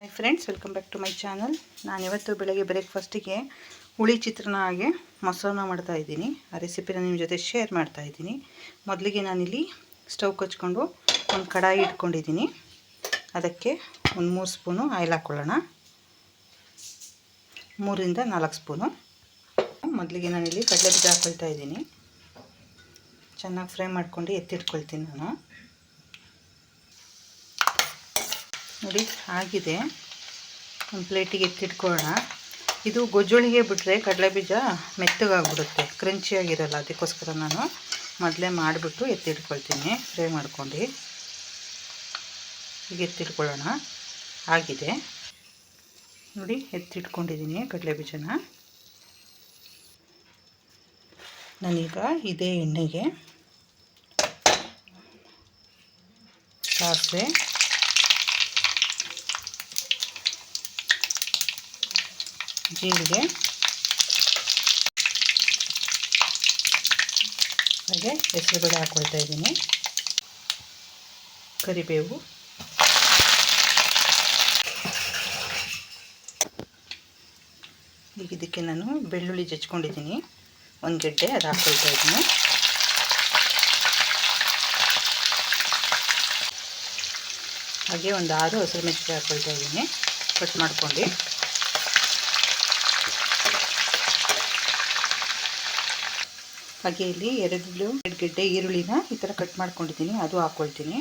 Hi friends, welcome back to my channel. ನಾನಿವತ್ತು ಬೆಳಗ್ಗೆ ಬ್ರೇಕ್ಫಾಸ್ಟಿಗೆ ಹುಳಿ ಚಿತ್ರಾನ್ನ ಹಾಗೆ ಮೊಸರನ್ನ ಮಾಡ್ತಾಯಿದ್ದೀನಿ. ಆ ರೆಸಿಪಿನ ನಿಮ್ಮ ಜೊತೆ ಶೇರ್ ಮಾಡ್ತಾಯಿದ್ದೀನಿ. ಮೊದಲಿಗೆ ನಾನಿಲ್ಲಿ ಸ್ಟವ್ ಕಚ್ಕೊಂಡು ಒಂದು ಕಡಾಯಿ ಇಟ್ಕೊಂಡಿದ್ದೀನಿ. ಅದಕ್ಕೆ ಒಂದು 3 ಸ್ಪೂನು ಆಯಿಲ್ ಹಾಕ್ಕೊಳ್ಳೋಣ. 3 ರಿಂದ 4 ಸ್ಪೂನು. ಮೊದಲಿಗೆ ನಾನಿಲ್ಲಿ ಕಡಲೆ ಬೀಜ ಹಾಕ್ಕೊಳ್ತಾ ಇದ್ದೀನಿ. ಚೆನ್ನಾಗಿ ಫ್ರೈ ಮಾಡ್ಕೊಂಡು ಎತ್ತಿಟ್ಕೊಳ್ತೀನಿ ನಾನು. ನೋಡಿ ಆಗಿದೆ. ಒಂದು ಪ್ಲೇಟಿಗೆ ಎತ್ತಿಟ್ಕೊಳ್ಳೋಣ. ಇದು ಗೊಜ್ಜೊಳಿಗೆ ಬಿಟ್ಟರೆ ಕಡಲೆಬೀಜ ಮೆತ್ತಗಾಗ್ಬಿಡುತ್ತೆ, ಕ್ರಂಚಿಯಾಗಿರಲ್ಲ. ಅದಕ್ಕೋಸ್ಕರ ನಾನು ಮೊದಲೇ ಮಾಡಿಬಿಟ್ಟು ಎತ್ತಿಟ್ಕೊಳ್ತೀನಿ, ಫ್ರೈ ಮಾಡ್ಕೊಂಡು. ಈಗ ಎತ್ತಿಟ್ಕೊಳ್ಳೋಣ. ಆಗಿದೆ ನೋಡಿ, ಎತ್ತಿಟ್ಕೊಂಡಿದ್ದೀನಿ ಕಡಲೆಬೀಜನ. ನಾನೀಗ ಇದೇ ಎಣ್ಣೆಗೆ ಸಾಸಿವೆ, ಜೀರಿಗೆ ಹಾಗೆ ಹೆಸರುಬೇಳೆ ಹಾಕ್ಕೊಳ್ತಾ ಇದ್ದೀನಿ. ಕರಿಬೇವು, ಈಗ ಇದಕ್ಕೆ ನಾನು ಬೆಳ್ಳುಳ್ಳಿ ಜಚ್ಕೊಂಡಿದ್ದೀನಿ, ಒಂದು ಗೆಡ್ಡೆ, ಅದು ಹಾಕ್ಕೊಳ್ತಾ ಇದ್ದೀನಿ. ಹಾಗೆ ಒಂದು 6 ಹಸಿರು ಮೆಣಸಿನಕಾಯಿ ಹಾಕ್ಕೊಳ್ತಾ ಇದ್ದೀನಿ, ಕಟ್ ಮಾಡ್ಕೊಂಡು. ಹಾಗೆ ಇಲ್ಲಿ 2 ಗೆಡ್ಡೆ ಈರುಳ್ಳಿನ ಈ ಥರ ಕಟ್ ಮಾಡ್ಕೊಂಡಿದ್ದೀನಿ, ಅದು ಹಾಕ್ಕೊಳ್ತೀನಿ.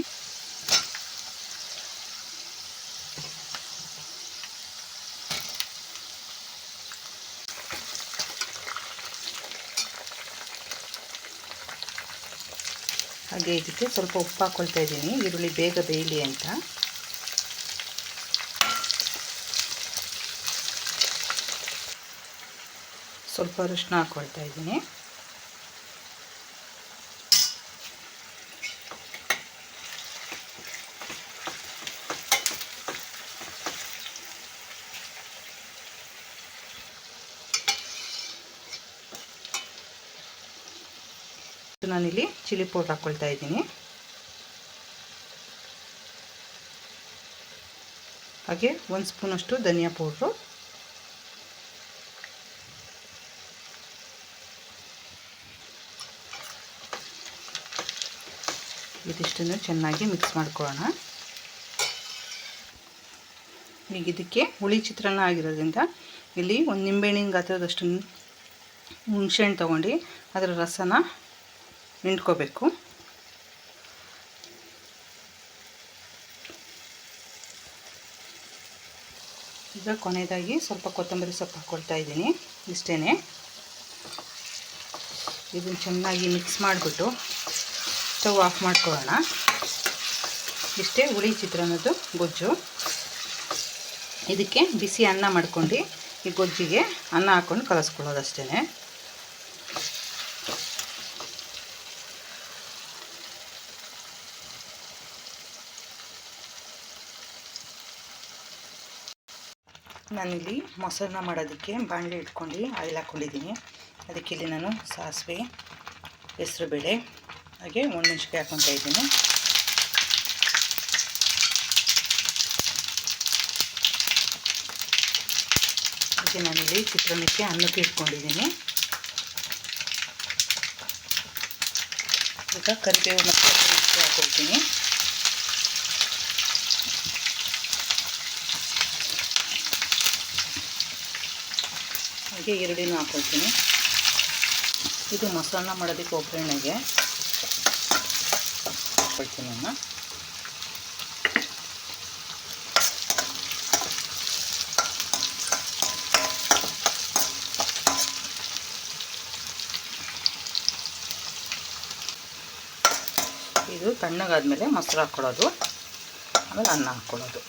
ಹಾಗೆ ಇದಕ್ಕೆ ಸ್ವಲ್ಪ ಉಪ್ಪು ಹಾಕ್ಕೊಳ್ತಾ ಇದ್ದೀನಿ, ಈರುಳ್ಳಿ ಬೇಗ ಬೇಯಲಿ ಅಂತ. ಸ್ವಲ್ಪ ಅರಿಶಿನ ಹಾಕ್ಕೊಳ್ತಾ ಇದ್ದೀನಿ. ನಾನಿಲ್ಲಿ ಚಿಲ್ಲಿ ಪೌಡರ್ ಹಾಕ್ಕೊಳ್ತಾ ಇದ್ದೀನಿ. ಹಾಗೆ 1 ಸ್ಪೂನಷ್ಟು ಧನಿಯಾ ಪೌಡ್ರು, ಇದಿಷ್ಟನ್ನು ಚೆನ್ನಾಗಿ ಮಿಕ್ಸ್ ಮಾಡ್ಕೊಳ್ಳೋಣ. ಈಗ ಇದಕ್ಕೆ ಹುಳಿ ಚಿತ್ರಾನ್ನ ಆಗಿರೋದ್ರಿಂದ ಇಲ್ಲಿ ಒಂದು ನಿಂಬೆಹಣ್ಣಿನ ಗಾತ್ರದಷ್ಟು ಹುಣಸೆಹಣ್ಣು ತೊಗೊಂಡು ಅದರ ರಸನ ಹಿಂಡ್ಕೋಬೇಕು. ಈಗ ಕೊನೆಯದಾಗಿ ಸ್ವಲ್ಪ ಕೊತ್ತಂಬರಿ ಸೊಪ್ಪು ಹಾಕ್ಕೊಳ್ತಾ ಇದ್ದೀನಿ. ಇಷ್ಟೇ. ಇದನ್ನು ಚೆನ್ನಾಗಿ ಮಿಕ್ಸ್ ಮಾಡಿಬಿಟ್ಟು ಸ್ಟವ್ ಆಫ್ ಮಾಡ್ಕೊಳ್ಳೋಣ. ಇಷ್ಟೇ ಹುಳಿ ಚಿತ್ರಾನ್ನದ್ದು ಗೊಜ್ಜು. ಇದಕ್ಕೆ ಬಿಸಿ ಅನ್ನ ಮಾಡ್ಕೊಂಡು ಈ ಗೊಜ್ಜಿಗೆ ಅನ್ನ ಹಾಕ್ಕೊಂಡು ಕಲಸ್ಕೊಳ್ಳೋದು ಅಷ್ಟೇ. ನಾನಿಲ್ಲಿ ಮೊಸರನ್ನ ಮಾಡೋದಕ್ಕೆ ಬಾಣಲೆ ಇಟ್ಕೊಂಡು ಆಯಿಲ್ ಹಾಕ್ಕೊಂಡಿದ್ದೀನಿ. ಅದಕ್ಕೆ ಇಲ್ಲಿ ನಾನು ಸಾಸಿವೆ, ಹೆಸರುಬೇಳೆ ಹಾಗೆ ಒಣಮೆಣಸಿನಕಾಯಿ ಹಾಕ್ಕೊಳ್ತಾ ಇದ್ದೀನಿ. ಹಾಗೆ ನಾನಿಲ್ಲಿ ಚಿತ್ರಾನ್ನಕ್ಕೆ ಅನ್ನಕ್ಕೆ ಇಟ್ಕೊಂಡಿದ್ದೀನಿ. ಈಗ ಕರಿಬೇವು ಮತ್ತು ಮೆಣಸಿನಕಾಯಿ ಹಾಕ್ಕೊಳ್ತೀನಿ. ಹಾಗೆ ಈರುಳ್ಳಿನೂ ಹಾಕ್ಕೊಳ್ತೀನಿ. ಇದು ಮೊಸರನ್ನ ಮಾಡೋದಕ್ಕೆ ಒಗ್ಗರಣೆಗೆ ಹಾಕ್ಕೊಳ್ತೀನಿ ನಾನು. ಇದು ತಣ್ಣಗಾದ್ಮೇಲೆ ಮೊಸರು ಹಾಕ್ಕೊಳ್ಳೋದು, ಆಮೇಲೆ ಅನ್ನ ಹಾಕ್ಕೊಳ್ಳೋದು.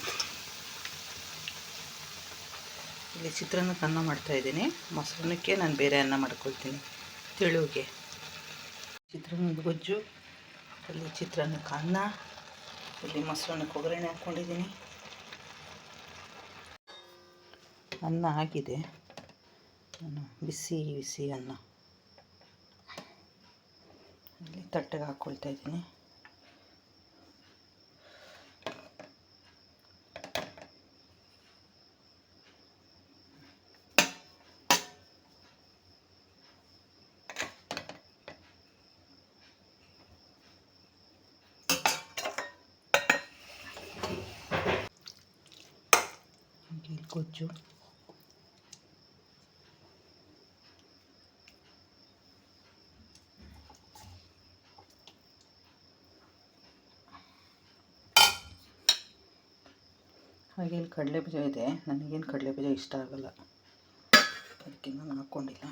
ಇಲ್ಲಿ ಚಿತ್ರಾನ್ನಕ್ಕೆ ಅನ್ನ ಮಾಡ್ತಾಯಿದ್ದೀನಿ. ಮೊಸರನ್ನಕ್ಕೆ ನಾನು ಬೇರೆ ಅನ್ನ ಮಾಡ್ಕೊಳ್ತೀನಿ, ತೆಳುಗೆ. ಚಿತ್ರಾನ್ನದ ಗೊಜ್ಜು, ಇಲ್ಲಿ ಚಿತ್ರಾನ್ನಕ್ಕೆ ಅನ್ನ, ಇಲ್ಲಿ ಮೊಸರನ್ನಕ್ಕೆ ಒಗ್ಗರಣೆ ಹಾಕ್ಕೊಂಡಿದ್ದೀನಿ. ಅನ್ನ ಆಗಿದೆ. ನಾನು ಬಿಸಿ ಬಿಸಿ ಅನ್ನ ಇಲ್ಲಿ ತಟ್ಟೆಗೆ ಹಾಕ್ಕೊಳ್ತಾ ಇದ್ದೀನಿ. ಇಲ್ಲಿ ಗೊಜ್ಜು. ಹಾಗೆ ಇಲ್ಲಿ ಕಡಲೆಬೀಜ ಇದೆ. ನನಗೇನು ಕಡಲೆಬೀಜ ಇಷ್ಟ ಆಗಲ್ಲ, ಅದಕ್ಕೆ ನಾನು ಹಾಕ್ಕೊಂಡಿಲ್ಲ.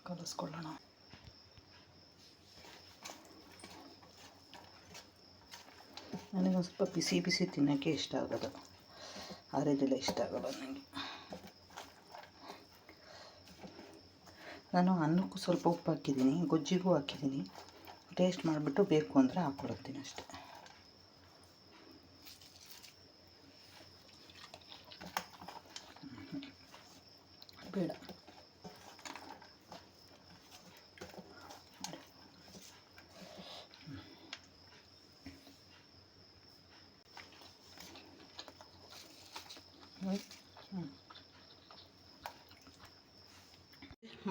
ಕಲಿಸ್ಕೊಳ್ಳೋಣ. ನನಗೊಂದು ಸ್ವಲ್ಪ ಬಿಸಿ ಬಿಸಿ ತಿನ್ನೋಕ್ಕೆ ಇಷ್ಟ ಆಗೋದು, ಆರಿದೆಲ್ಲ ಇಷ್ಟ ಆಗೋಲ್ಲ ನನಗೆ. ನಾನು ಅನ್ನಕ್ಕೂ ಸ್ವಲ್ಪ ಉಪ್ಪು ಹಾಕಿದ್ದೀನಿ, ಗೊಜ್ಜಿಗೂ ಹಾಕಿದ್ದೀನಿ. ಟೇಸ್ಟ್ ಮಾಡಿಬಿಟ್ಟು ಬೇಕು ಅಂದರೆ ಹಾಕ್ಕೊಳ್ತೀನಿ ಅಷ್ಟೆ. ಬೇಡ,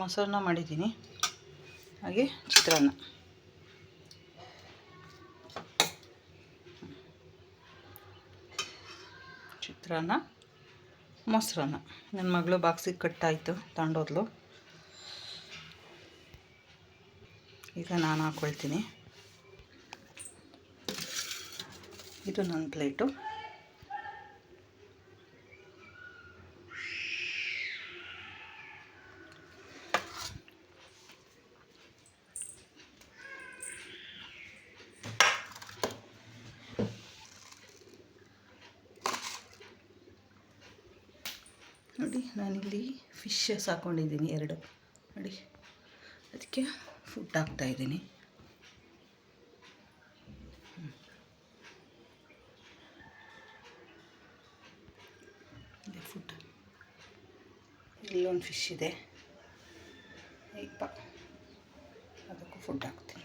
ಮೊಸರನ್ನ ಮಾಡಿದ್ದೀನಿ. ಹಾಗೆ ಚಿತ್ರಾನ್ನ. ಮೊಸರನ್ನ ನನ್ನ ಮಗಳು ಬಾಕ್ಸಿಗೆ ಕಟ್ಟಾಯಿತು, ತಗೊಂಡೋದ್ಲು. ಈಗ ನಾನು ಹಾಕ್ಕೊಳ್ತೀನಿ. ಇದು ನನ್ನ ಪ್ಲೇಟು. ನೋಡಿ, ನಾನಿಲ್ಲಿ ಫಿಶಸ್ ಹಾಕ್ಕೊಂಡಿದ್ದೀನಿ 2. ನೋಡಿ, ಅದಕ್ಕೆ ಫುಡ್ ಹಾಕ್ತಾಯಿದ್ದೀನಿ. ಫುಡ್ ಇಲ್ಲೊಂದು ಫಿಶ್ ಇದೆ, ಅದಕ್ಕೂ ಫುಡ್ ಹಾಕ್ತೀನಿ.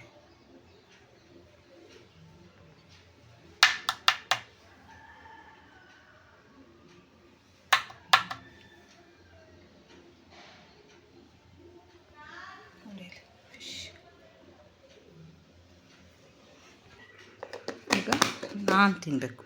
ಈಗ ನಾನು ತಿನ್ನಬೇಕು.